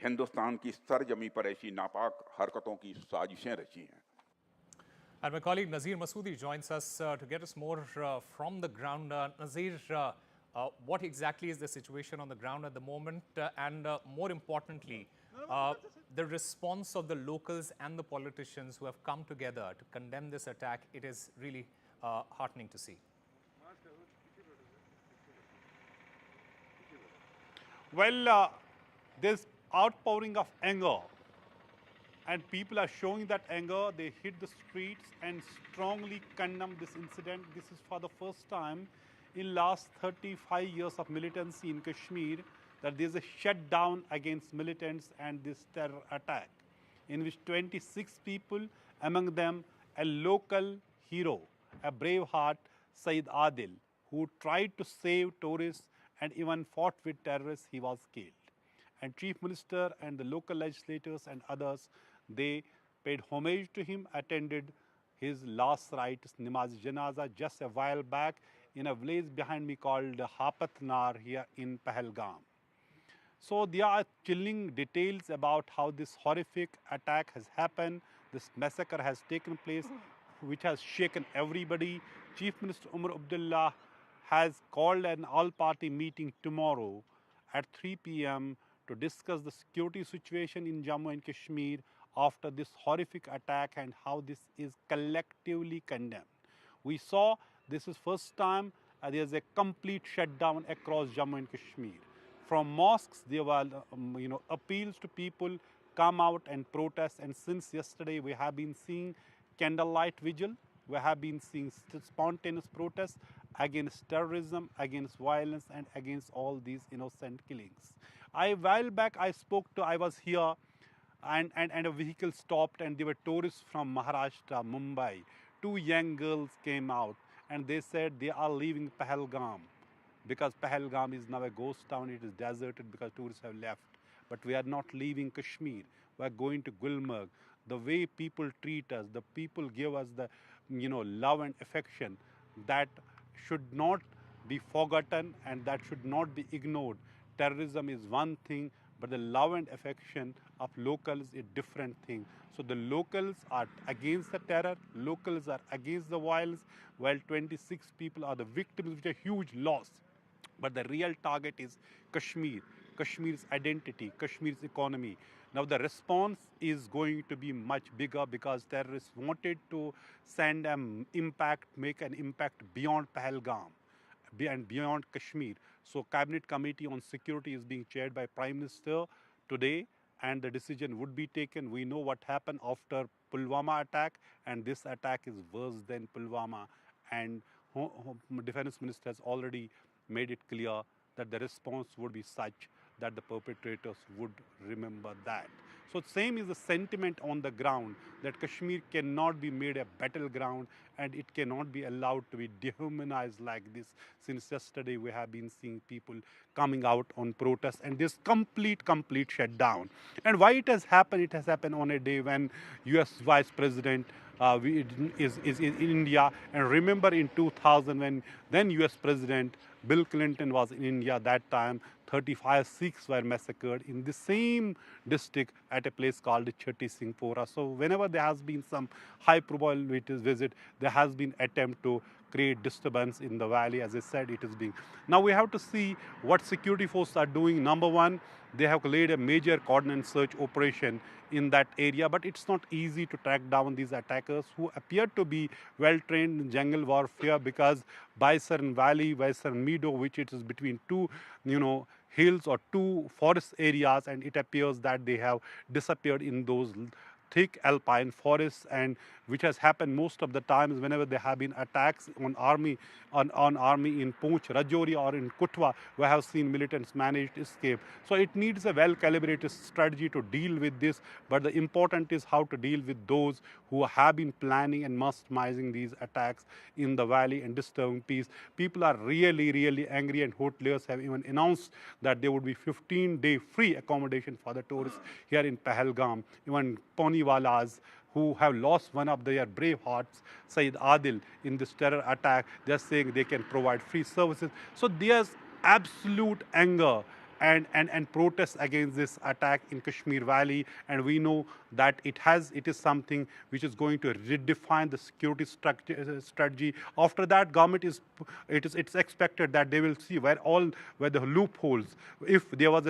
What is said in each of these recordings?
हिंदुस्तान की सरजमी पर ऐसी नापाक हरकतों की साजिशें रची हैं। And my colleague Nazir Masoodi joins us to get us more from the ground. Nazir, what exactly is the situation on the ground at the moment? And more importantly, the response of the locals and the politicians who have come together to condemn this attack, it is really heartening to see. Well, this outpouring of anger, and people are showing that anger. They hit the streets and strongly condemn this incident. This is for the first time in last 35 years of militancy in Kashmir that there is a shutdown against militants and this terror attack, in which 26 people, among them a local hero, a brave heart, Saeed Adil, who tried to save tourists and even fought with terrorists, he was killed. And Chief Minister and the local legislators and others, they paid homage to him, attended his last rites, Namaz Janaza, just a while back in a village behind me called Hapatnar here in Pahalgam. So there are chilling details about how this horrific attack has happened, this massacre has taken place, which has shaken everybody. Chief Minister Umar Abdullah has called an all-party meeting tomorrow at 3 p.m. to discuss the security situation in Jammu and Kashmir after this horrific attack and how this is collectively condemned. We saw this is first time there is a complete shutdown across Jammu and Kashmir. From mosques, there were appeals to people come out and protest. And since yesterday, we have been seeing candlelight vigil. We have been seeing spontaneous protests against terrorism, against violence, and against all these innocent killings. A while back, I was here, and a vehicle stopped, and there were tourists from Maharashtra, Mumbai. Two young girls came out, and they said they are leaving Pahalgam, because Pahalgam is now a ghost town. It is deserted because tourists have left. But we are not leaving Kashmir. We are going to Gulmarg. The way people treat us, the people give us the love and affection, that should not be forgotten and that should not be ignored. Terrorism is one thing, but the love and affection of locals is a different thing. So the locals are against the terror, locals are against the violence, while 26 people are the victims, which is a huge loss. But the real target is Kashmir, Kashmir's identity, Kashmir's economy. Now the response is going to be much bigger because terrorists wanted to send make an impact beyond Pahalgam and beyond Kashmir. So Cabinet Committee on Security is being chaired by Prime Minister today, and the decision would be taken. We know what happened after Pulwama attack, and this attack is worse than Pulwama. And Defense Minister has already made it clear that the response would be such that the perpetrators would remember that. So same is the sentiment on the ground, that Kashmir cannot be made a battleground and it cannot be allowed to be dehumanized like this. Since yesterday we have been seeing people coming out on protest and this complete shutdown. And why it has happened on a day when US Vice President is in India. And remember in 2000 when then US President Bill Clinton was in India, that time 35 Sikhs were massacred in the same district at a place called Chatti Singhpora. So whenever there has been some high probability visit, there has been attempt to create disturbance in the valley. As I said, it is being. Now we have to see what security forces are doing. Number one, they have laid a major cordon search operation in that area, but it's not easy to track down these attackers who appear to be well trained in jungle warfare, because Baisaran Valley, Baisaran meadow, which it is between two, hills or two forest areas, and it appears that they have disappeared in those thick alpine forests, and which has happened most of the times whenever there have been attacks on army in Poonch, Rajouri or in Kutwa, we have seen militants manage to escape. So it needs a well-calibrated strategy to deal with this, but the important is how to deal with those who have been planning and masterminding these attacks in the valley and disturbing peace. People are really angry, and hoteliers have even announced that there would be 15-day free accommodation for the tourists here in Pahalgam. Even Poniwalas who have lost one of their brave hearts, Saeed Adil, in this terror attack, they're saying they can provide free services. So there's absolute anger and protest against this attack in Kashmir Valley. And we know that it is something which is going to redefine the security strategy. After that, government it's expected that they will see where the loopholes. If there was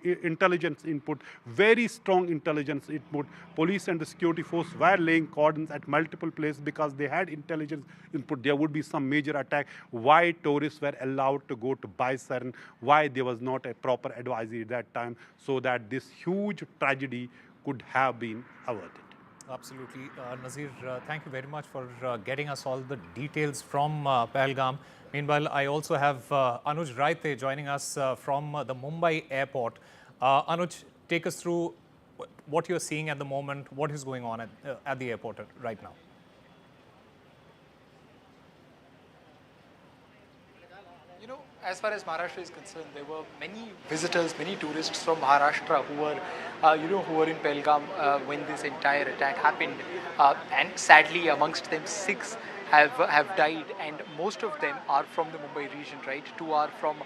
intelligence input, very strong intelligence input, police and the security force were laying cordons at multiple places because they had intelligence input, there would be some major attack. Why tourists were allowed to go to Baisaran? Why there was not a proper advisory at that time, so that this huge tragedy could have been averted. Absolutely. Nazir, thank you very much for getting us all the details from Pahalgam. Meanwhile, I also have Anuj Raite joining us from the Mumbai airport. Anuj, take us through what you're seeing at the moment, what is going on at the airport right now. As far as Maharashtra is concerned, there were many visitors, many tourists from Maharashtra who were, who were in Pahalgam when this entire attack happened. And sadly, amongst them, 6 have died, and most of them are from the Mumbai region, right? 3 are from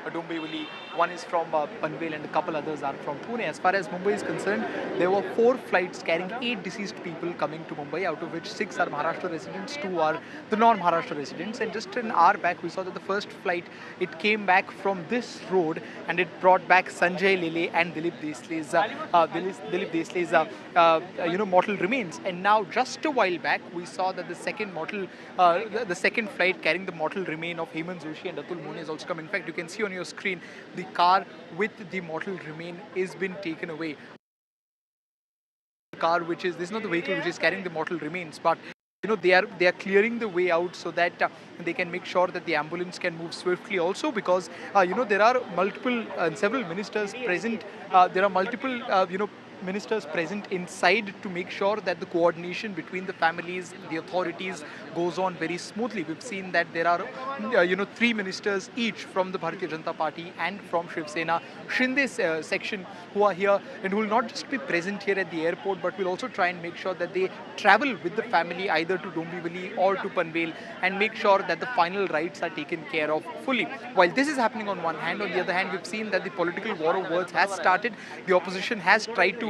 Dombivli, 1 is from Panvel, and a couple others are from Pune. As far as Mumbai is concerned, there were 4 flights carrying 8 deceased people coming to Mumbai, out of which 6 are Maharashtra residents, 2 are the non-Maharashtra residents. And just an hour back, we saw that the first flight, it came back from this road, and it brought back Sanjay Lele and Dilip Desle's mortal remains. And now, just a while back, we saw that the second flight carrying the mortal remain of Hemant Joshi and Atul Mone has also come. In fact, you can see on your screen the car with the mortal remain is been taken away. The car, this is not the vehicle which is carrying the mortal remains, but they are clearing the way out so that they can make sure that the ambulance can move swiftly. Also, because there are several ministers present. There are multiple ministers present inside to make sure that the coordination between the families, the authorities, goes on very smoothly. We've seen that there are 3 ministers each from the Bharatiya Janata Party and from Shiv Sena Shinde's section who are here and who will not just be present here at the airport, but will also try and make sure that they travel with the family either to Dombivli or to Panvel and make sure that the final rites are taken care of fully. While this is happening on one hand, on the other hand, we've seen that the political war of words has started. The opposition has tried to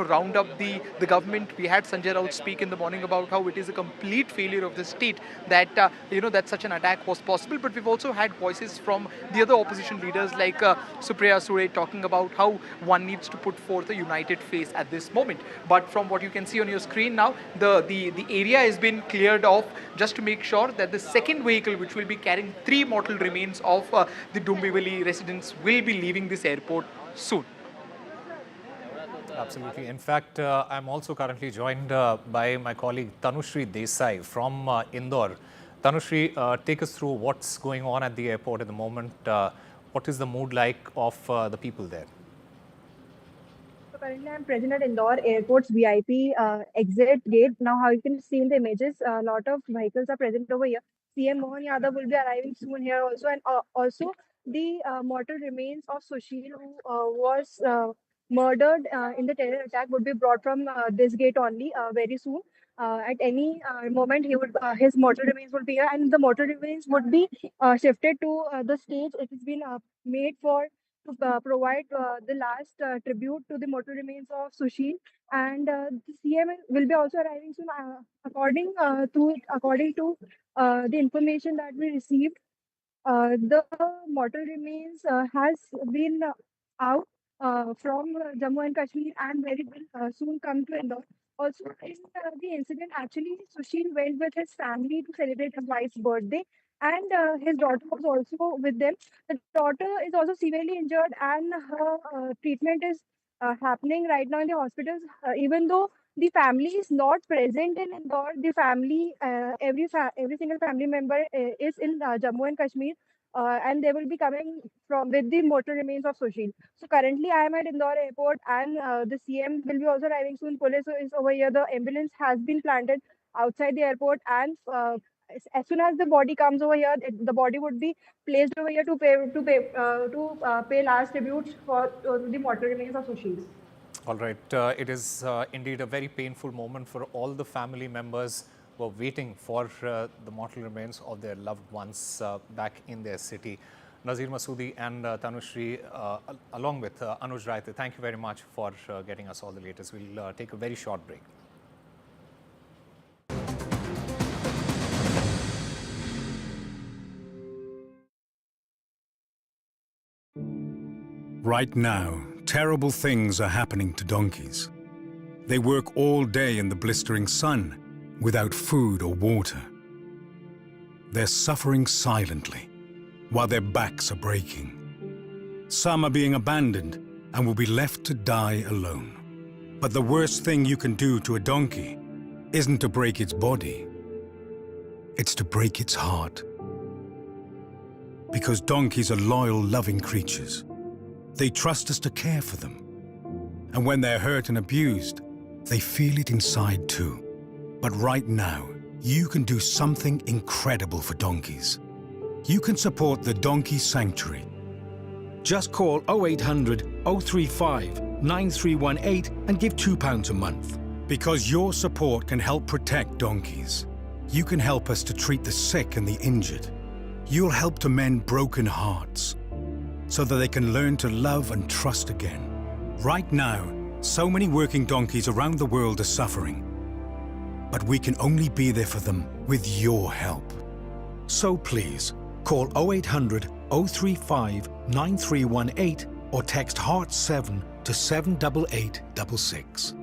round up the government. We had Sanjay Raut speak in the morning about how it is a complete failure of the state that that such an attack was possible. But we've also had voices from the other opposition leaders like Supriya Sure talking about how one needs to put forth a united face at this moment. But from what you can see on your screen now, the area has been cleared off just to make sure that the second vehicle, which will be carrying 3 mortal remains of the Dombivli residents, will be leaving this airport soon. Absolutely. In fact, I'm also currently joined by my colleague Tanushri Desai from Indore. Tanushri, take us through what's going on at the airport at the moment. What is the mood like of the people there? So currently, I'm present at Indore Airport's VIP exit gate. Now, how you can see in the images, a lot of vehicles are present over here. CM Mohan Yadav will be arriving soon here also, and also the mortal remains of Sushil, who was murdered in the terror attack, would be brought from this gate only very soon. At any moment, his mortal remains would be here, and the mortal remains would be shifted to the stage. It has been made to provide the last tribute to the mortal remains of Sushil, and the CM will be also arriving soon. According to the information that we received, the mortal remains has been out from Jammu and Kashmir and very will soon come to Indore. Also, in the incident, actually, Sushil went with his family to celebrate his wife's birthday, and his daughter was also with them. The daughter is also severely injured, and her treatment is happening right now in the hospitals. Even though the family is not present in Indore, the family, every single family member is in Jammu and Kashmir, and they will be coming with the mortal remains of Sushil. So currently, I am at Indore Airport, and the CM will be also arriving soon. Police is over here. The ambulance has been planted outside the airport, and as soon as the body comes over here, the body would be placed over here to pay last tributes for the mortal remains of Sushil. All right. It is indeed a very painful moment for all the family members who are waiting for the mortal remains of their loved ones back in their city. Nazir Masoodi and Tanushri, along with Anuj Raite. Thank you very much for getting us all the latest. We'll take a very short break. Right now, terrible things are happening to donkeys. They work all day in the blistering sun, without food or water. They're suffering silently, while their backs are breaking. Some are being abandoned and will be left to die alone. But the worst thing you can do to a donkey isn't to break its body. It's to break its heart. Because donkeys are loyal, loving creatures. They trust us to care for them. And when they're hurt and abused, they feel it inside too. But right now, you can do something incredible for donkeys. You can support the Donkey Sanctuary. Just call 0800 035 9318 and give £2 a month. Because your support can help protect donkeys. You can help us to treat the sick and the injured. You'll help to mend broken hearts so that they can learn to love and trust again. Right now, so many working donkeys around the world are suffering. But we can only be there for them with your help. So please, call 0800 035 9318 or text HEART7 to 78866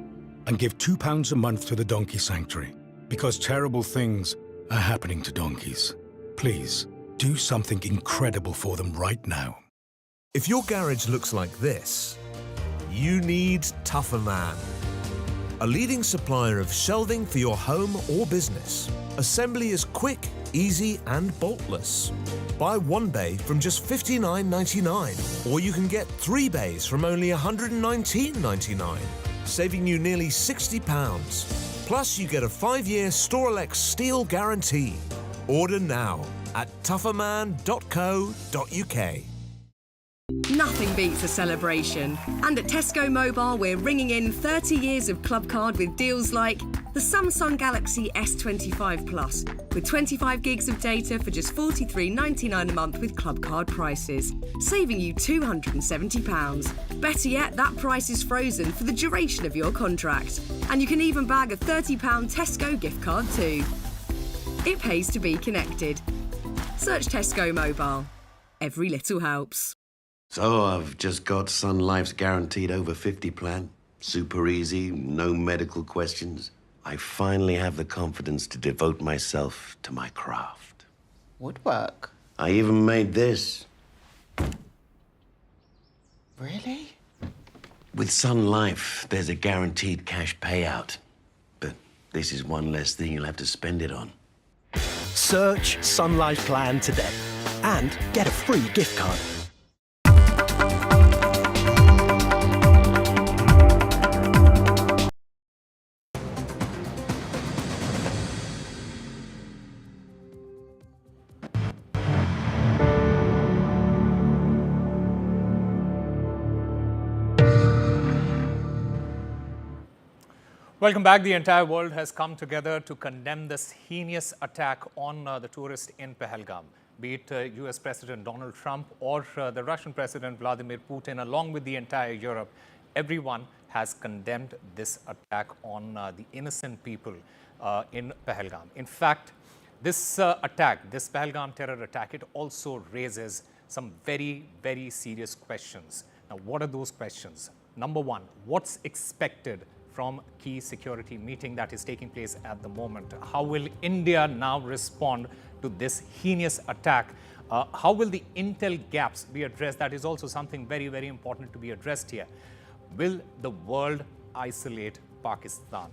and give £2 a month to the Donkey Sanctuary, because terrible things are happening to donkeys. Please, do something incredible for them right now. If your garage looks like this, you need Tougher Man. A leading supplier of shelving for your home or business. Assembly is quick, easy and boltless. Buy one bay from just $59.99, or you can get 3 bays from only $119.99, saving you nearly £60. Plus you get a 5-year Storelex steel guarantee. Order now at tougherman.co.uk. Nothing beats a celebration. And at Tesco Mobile, we're ringing in 30 years of Club Card with deals like the Samsung Galaxy S25 Plus, with 25 gigs of data for just $43.99 a month with Club Card prices, saving you £270. Better yet, that price is frozen for the duration of your contract. And you can even bag a £30 Tesco gift card too. It pays to be connected. Search Tesco Mobile. Every little helps. So I've just got Sun Life's guaranteed over 50 plan. Super easy, no medical questions. I finally have the confidence to devote myself to my craft. Woodwork? I even made this. Really? With Sun Life, there's a guaranteed cash payout. But this is one less thing you'll have to spend it on. Search Sun Life Plan today and get a free gift card. Welcome back. The entire world has come together to condemn this heinous attack on the tourists in Pahalgam. Be it US President Donald Trump or the Russian President Vladimir Putin, along with the entire Europe, everyone has condemned this attack on the innocent people in Pahalgam. In fact, this attack, this Pahalgam terror attack, it also raises some very, very serious questions. Now, what are those questions? Number one, what's expected from key security meeting that is taking place at the moment? How will India now respond to this heinous attack? How will the intel gaps be addressed? That is also something very, very important to be addressed here. Will the world isolate Pakistan?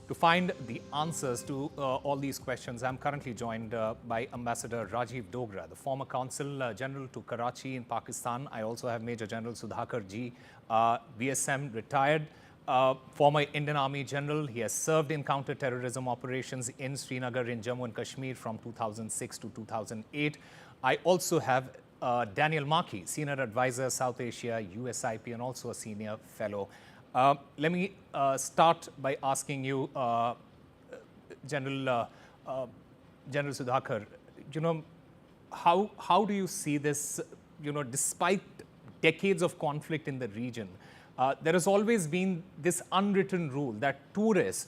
To find the answers to all these questions, I'm currently joined by Ambassador Rajiv Dogra, the former Consul General to Karachi in Pakistan. I also have Major General Sudhakar Ji, VSM retired, former Indian Army General. He has served in counter-terrorism operations in Srinagar in Jammu and Kashmir from 2006 to 2008. I also have Daniel Markey, Senior Advisor, South Asia, USIP, and also a Senior Fellow. Let me start by asking you, General Sudhakar, you know, how do you see this despite decades of conflict in the region, there has always been this unwritten rule that tourists,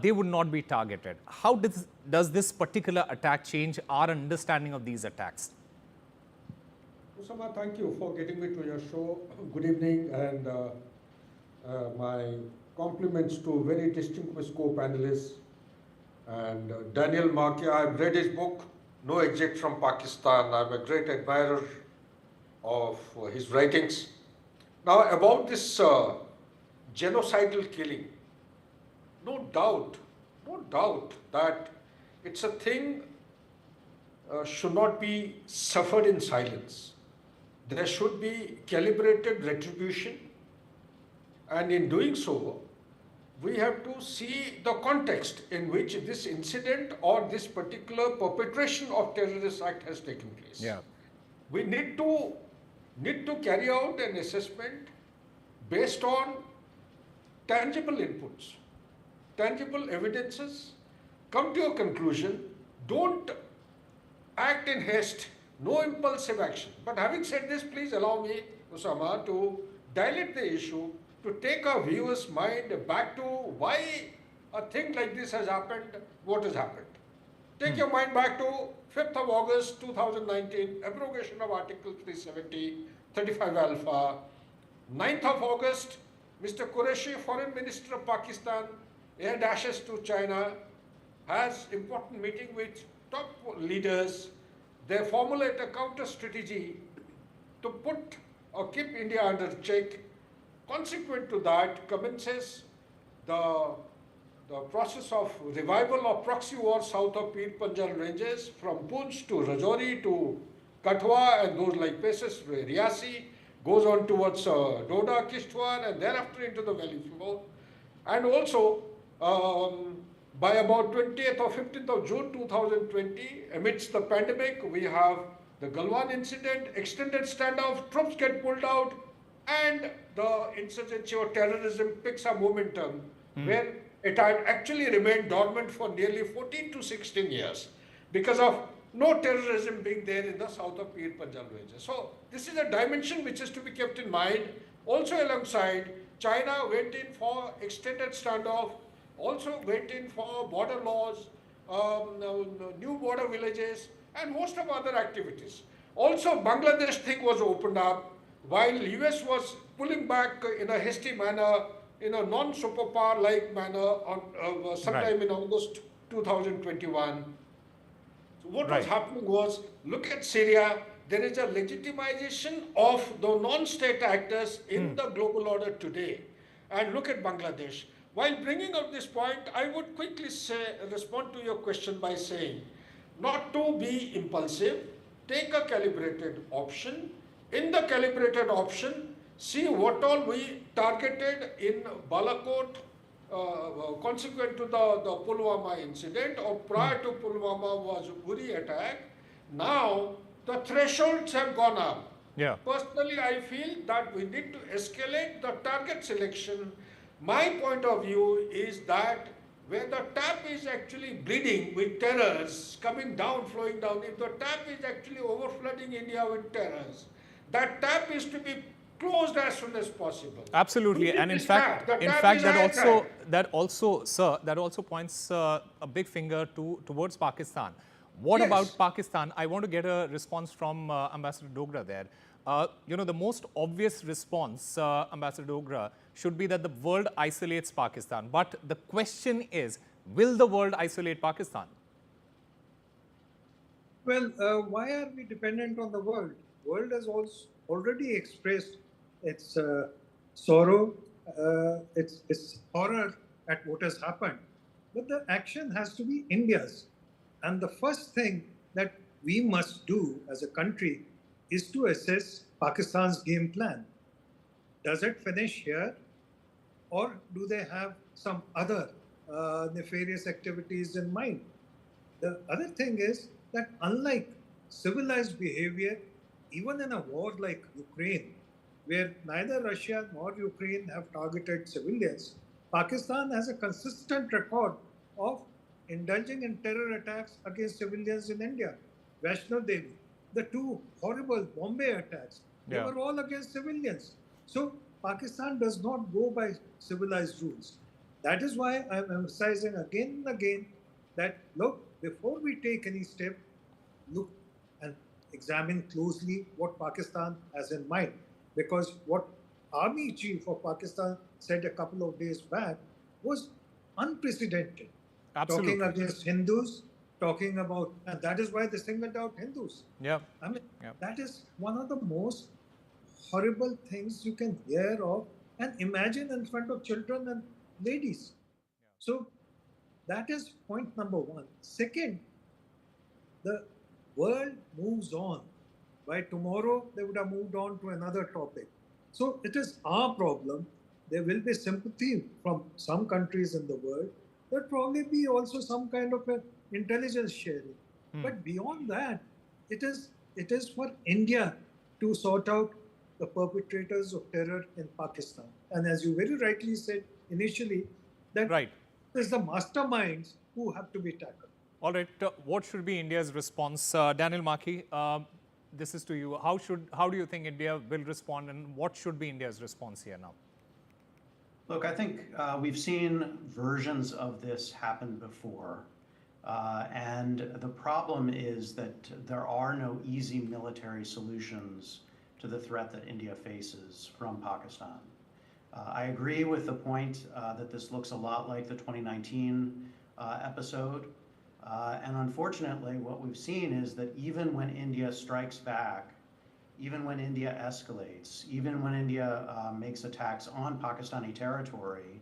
they would not be targeted. How does this particular attack change our understanding of these attacks? Osama, thank you for getting me to your show. Good evening, and my compliments to very distinguished co-panelists. And Daniel Markia, I've read his book, No Exit from Pakistan. I'm a great admirer of his writings. Now, about this genocidal killing, no doubt that it's a thing should not be suffered in silence. There should be calibrated retribution, and in doing so, we have to see the context in which this incident or this particular perpetration of terrorist act has taken place. Yeah. We need to carry out an assessment based on tangible inputs, tangible evidences, come to a conclusion, don't act in haste, no impulsive action. But having said this, please allow me, Osama, to dilate the issue, to take our viewers' mind back to why a thing like this has happened, what has happened. Take your mind back to 5th of August 2019, abrogation of Article 370, 35 Alpha. 9th of August, Mr. Qureshi, Foreign Minister of Pakistan, air dashes to China, has important meeting with top leaders. They formulate a counter strategy to put or keep India under check. Consequent to that commences the process of revival of proxy war south of Pir Panjal ranges from Poonch to Rajouri to Kathua and those like places, Riyasi, goes on towards Doda, Kishtwar, and thereafter into the valley floor. And also by about 20th or 15th of June 2020, amidst the pandemic, we have the Galwan incident, extended standoff, troops get pulled out, and the insurgency or terrorism picks up momentum, where it had actually remained dormant for nearly 14 to 16 years because of no terrorism being there in the south of Pir Panjal ranges. So this is a dimension which is to be kept in mind. Also alongside, China went in for extended standoff, also went in for border laws, new border villages, and most of other activities. Also, Bangladesh thing was opened up, while US was pulling back in a hasty manner, in a non-superpower-like manner on sometime in August 2021. So what was happening was, look at Syria, there is a legitimization of the non-state actors in the global order today. And look at Bangladesh. While bringing up this point, I would quickly respond to your question by saying, not to be impulsive, take a calibrated option. In the calibrated option, see what all we targeted in Balakot, consequent to the Pulwama incident, or prior to Pulwama was Uri attack. Now, the thresholds have gone up. Yeah. Personally, I feel that we need to escalate the target selection. My point of view is that where the tap is actually bleeding with terrors coming down, flowing down, if the tap is actually overflooding India with terrors, that tap is to be closed as soon as possible. Absolutely, and in fact, that also points a big finger towards Pakistan. What about Pakistan? I want to get a response from Ambassador Dogra there. The most obvious response, Ambassador Dogra, should be that the world isolates Pakistan. But the question is, will the world isolate Pakistan? Well, why are we dependent on the world? World has also already expressed its sorrow, its horror at what has happened. But the action has to be India's. And the first thing that we must do as a country is to assess Pakistan's game plan. Does it finish here? Or do they have some other nefarious activities in mind? The other thing is that unlike civilized behavior, even in a war like Ukraine, where neither Russia nor Ukraine have targeted civilians, Pakistan has a consistent record of indulging in terror attacks against civilians in India. Vaishno Devi, the two horrible Bombay attacks, they Yeah. were all against civilians. So Pakistan does not go by civilized rules. That is why I'm emphasizing again and again that, look, before we take any step, look and examine closely what Pakistan has in mind. Because what Army Chief of Pakistan said a couple of days back was unprecedented. Absolutely. Talking against Hindus, talking about, and that is why they singled out Hindus. Yeah. I mean, Yeah. that is one of the most horrible things you can hear of and imagine in front of children and ladies. So that is point number one. Second, the world moves on. By tomorrow, they would have moved on to another topic. So it is our problem. There will be sympathy from some countries in the world. There'll probably be also some kind of intelligence sharing. But beyond that, it is for India to sort out the perpetrators of terror in Pakistan. And as you very rightly said initially, that it's the masterminds who have to be tackled. All right. What should be India's response? Daniel Maki, this is to you. How do you think India will respond, and what should be India's response here now? Look, I think we've seen versions of this happen before. And the problem is that there are no easy military solutions to the threat that India faces from Pakistan. I agree with the point that this looks a lot like the 2019 episode. And unfortunately, what we've seen is that even when India strikes back, even when India escalates, even when India makes attacks on Pakistani territory,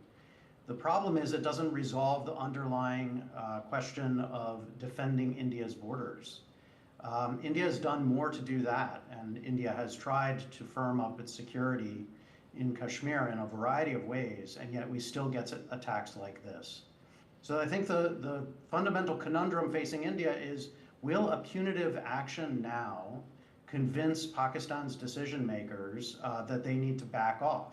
the problem is it doesn't resolve the underlying question of defending India's borders. India has done more to do that, and India has tried to firm up its security in Kashmir in a variety of ways, and yet we still get attacks like this. So I think the fundamental conundrum facing India is, will a punitive action now convince Pakistan's decision makers that they need to back off?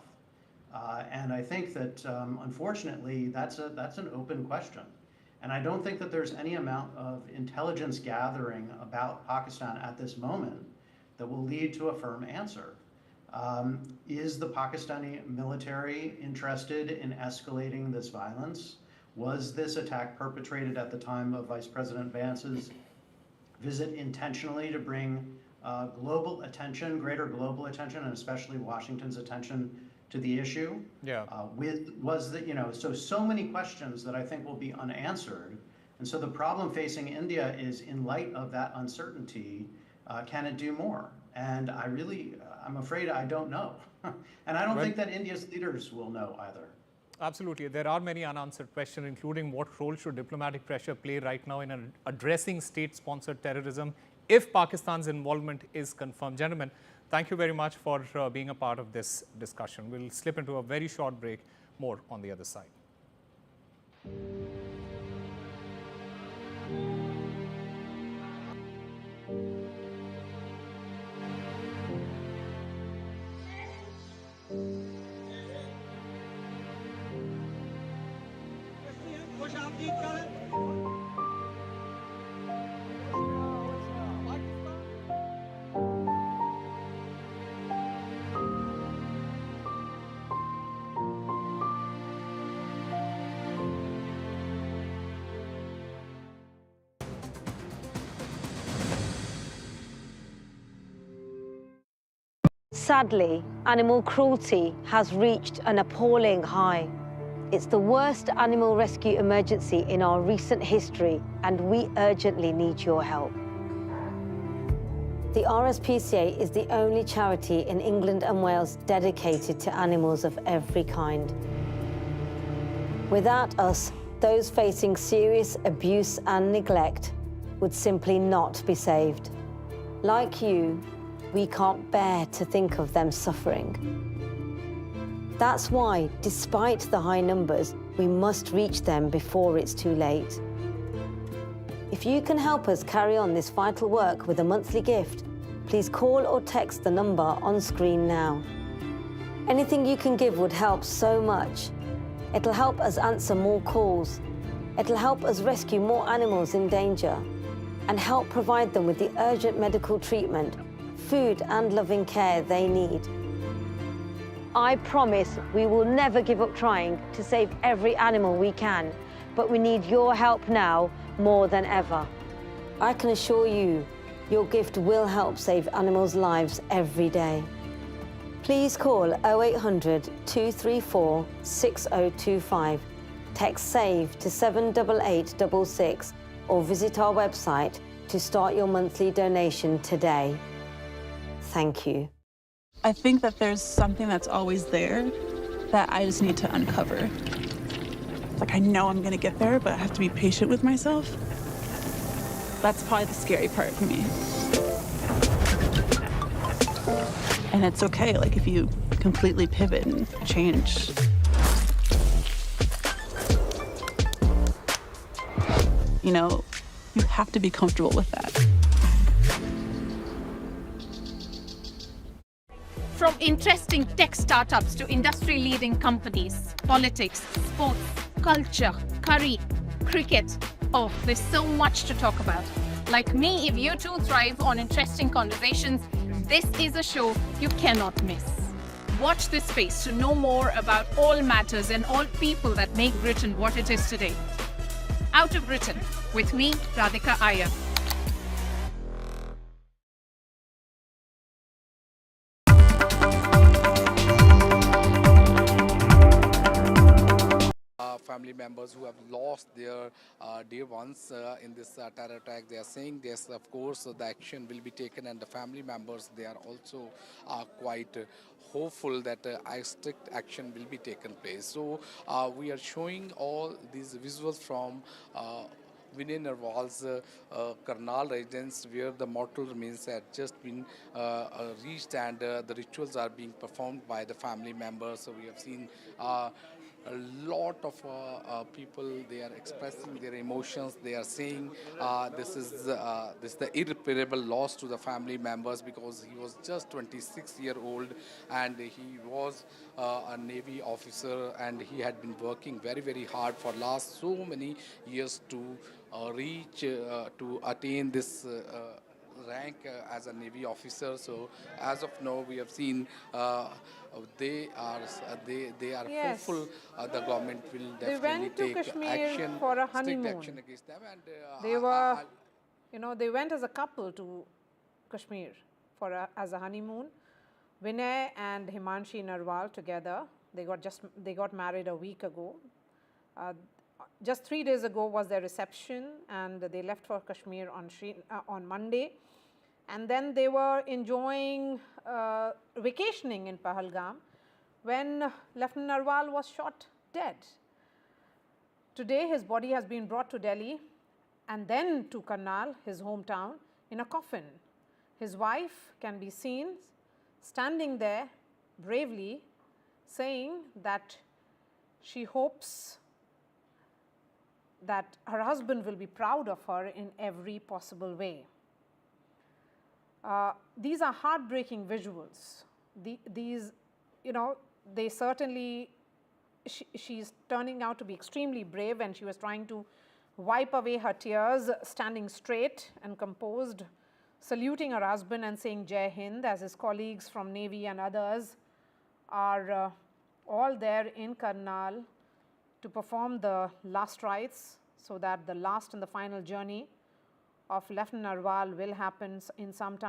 And I think that, unfortunately, that's an open question. And I don't think that there's any amount of intelligence gathering about Pakistan at this moment that will lead to a firm answer. Is the Pakistani military interested in escalating this violence? Was this attack perpetrated at the time of Vice President Vance's visit intentionally to bring global attention, greater global attention, and especially Washington's attention to the issue? Yeah. So many questions that I think will be unanswered. And so the problem facing India is, in light of that uncertainty, can it do more? And I'm afraid I don't know. And I don't think that India's leaders will know either. Absolutely. There are many unanswered questions, including what role should diplomatic pressure play right now in addressing state-sponsored terrorism if Pakistan's involvement is confirmed. Gentlemen, thank you very much for being a part of this discussion. We'll slip into a very short break. More on the other side. Sadly, animal cruelty has reached an appalling high. It's the worst animal rescue emergency in our recent history, and we urgently need your help. The RSPCA is the only charity in England and Wales dedicated to animals of every kind. Without us, those facing serious abuse and neglect would simply not be saved. Like you, we can't bear to think of them suffering. That's why, despite the high numbers, we must reach them before it's too late. If you can help us carry on this vital work with a monthly gift, please call or text the number on screen now. Anything you can give would help so much. It'll help us answer more calls. It'll help us rescue more animals in danger. and help provide them with the urgent medical treatment, food and loving care they need. I promise we will never give up trying to save every animal we can, but we need your help now more than ever. I can assure you, your gift will help save animals' lives every day. Please call 0800 234 6025, text SAVE to 78866, or visit our website to start your monthly donation today. Thank you. I think that there's something that's always there that I just need to uncover. Like, I know I'm gonna get there, but I have to be patient with myself. That's probably the scary part for me. And it's okay, like, if you completely pivot and change. You know, you have to be comfortable with that. From interesting tech startups to industry-leading companies, politics, sports, culture, curry, cricket. Oh, there's so much to talk about. Like me, if you too thrive on interesting conversations, this is a show you cannot miss. Watch this space to know more about all matters and all people that make Britain what it is today. Out of Britain, with me, Radhika Iyer. Family members who have lost their dear ones in this terror attack, they are saying yes, of course, the action will be taken, and the family members, they are also quite hopeful that strict action will be taken place. So we are showing all these visuals from Vinay Narwal's Karnal residence, where the mortal remains had just been reached, and the rituals are being performed by the family members. So we have seen a lot of people, they are expressing their emotions. They are saying this is the irreparable loss to the family members, because he was just 26-year-old and he was a Navy officer, and he had been working very, very hard for last so many years to reach, to attain this rank as a Navy officer. So as of now, we have seen they are Yes. hopeful the government will They definitely went to take Kashmir for a strict honeymoon. action against them, and They were, they went as a couple to Kashmir for as a honeymoon. Vinay and Himanshi Narwal together. They got married a week ago. Just 3 days ago was their reception, and they left for Kashmir on Monday. And then they were enjoying vacationing in Pahalgam when Lieutenant Narwal was shot dead. Today, his body has been brought to Delhi and then to Karnal, his hometown, in a coffin. His wife can be seen standing there bravely, saying that she hopes that her husband will be proud of her in every possible way. These are heartbreaking visuals. These, they certainly, she's turning out to be extremely brave, and she was trying to wipe away her tears, standing straight and composed, saluting her husband and saying Jai Hind, as his colleagues from Navy and others are all there in Karnal to perform the last rites, so that the last and the final journey of Lieutenant Narwal will happen in some time.